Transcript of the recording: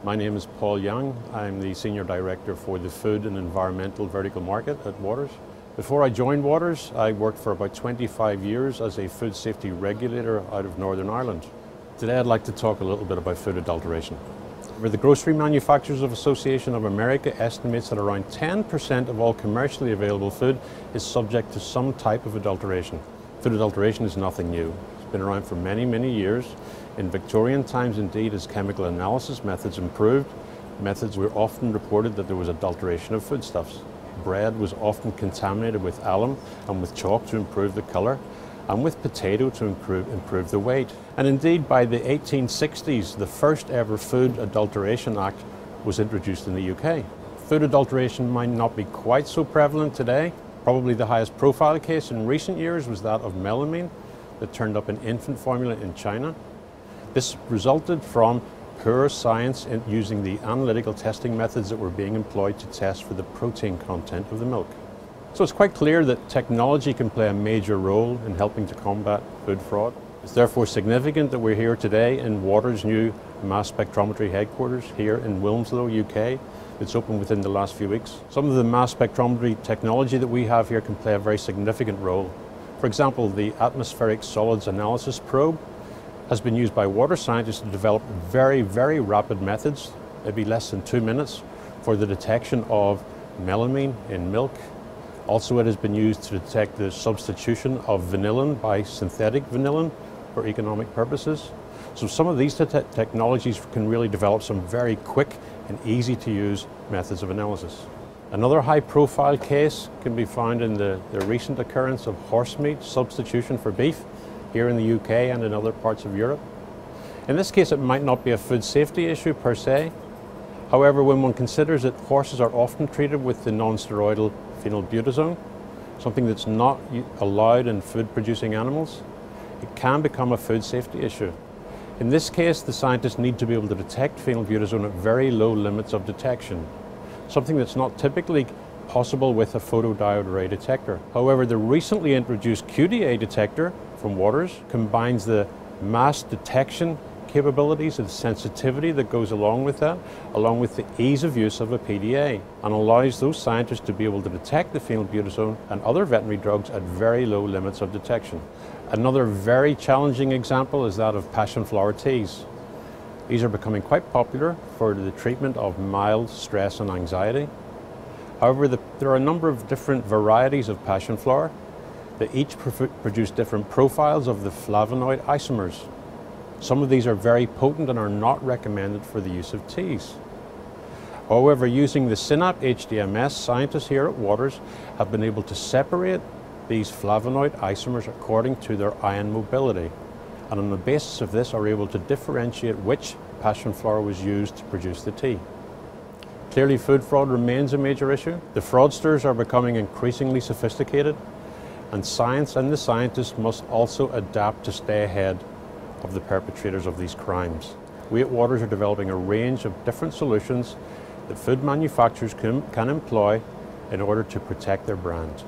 My name is Paul Young. I'm the Senior Director for the Food and Environmental Vertical Market at Waters. Before I joined Waters, I worked for about 25 years as a food safety regulator out of Northern Ireland. Today I'd like to talk a little bit about food adulteration. The Grocery Manufacturers Association of America estimates that around 10% of all commercially available food is subject to some type of adulteration. Food adulteration is nothing new. It's been around for many, many years. In Victorian times, indeed, as chemical analysis methods improved, methods were often reported that there was adulteration of foodstuffs. Bread was often contaminated with alum and with chalk to improve the colour, and with potato to improve the weight. And indeed, by the 1860s, the first ever Food Adulteration Act was introduced in the UK. Food adulteration might not be quite so prevalent today. Probably the highest profile case in recent years was that of melamine that turned up in infant formula in China. This resulted from poor science in using the analytical testing methods that were being employed to test for the protein content of the milk. So it's quite clear that technology can play a major role in helping to combat food fraud. It's therefore significant that we're here today in Waters' new mass spectrometry headquarters here in Wilmslow, UK. It's opened within the last few weeks. Some of the mass spectrometry technology that we have here can play a very significant role. For example, the atmospheric solids analysis probe has been used by water scientists to develop very, very rapid methods, maybe less than 2 minutes, for the detection of melamine in milk. Also, it has been used to detect the substitution of vanillin by synthetic vanillin for economic purposes. So some of these technologies can really develop some very quick and easy to use methods of analysis. Another high profile case can be found in the recent occurrence of horse meat substitution for beef here in the UK and in other parts of Europe. In this case, it might not be a food safety issue per se. However, when one considers that horses are often treated with the non-steroidal phenylbutazone, something that's not allowed in food-producing animals, it can become a food safety issue. In this case, the scientists need to be able to detect phenylbutazone at very low limits of detection, something that's not typically possible with a photodiode array detector. However, the recently introduced QDA detector from Waters combines the mass detection capabilities and sensitivity that goes along with that, along with the ease of use of a PDA, and allows those scientists to be able to detect the phenylbutazone and other veterinary drugs at very low limits of detection. Another very challenging example is that of passion flower teas. These are becoming quite popular for the treatment of mild stress and anxiety. However, there are a number of different varieties of passion flower that each produce different profiles of the flavonoid isomers. Some of these are very potent and are not recommended for the use of teas. However, using the SYNAP HDMS, scientists here at Waters have been able to separate these flavonoid isomers according to their ion mobility, and on the basis of this are able to differentiate which passion flower was used to produce the tea. Clearly, food fraud remains a major issue. The fraudsters are becoming increasingly sophisticated, and science and the scientists must also adapt to stay ahead of the perpetrators of these crimes. We at Waters are developing a range of different solutions that food manufacturers can employ in order to protect their brand.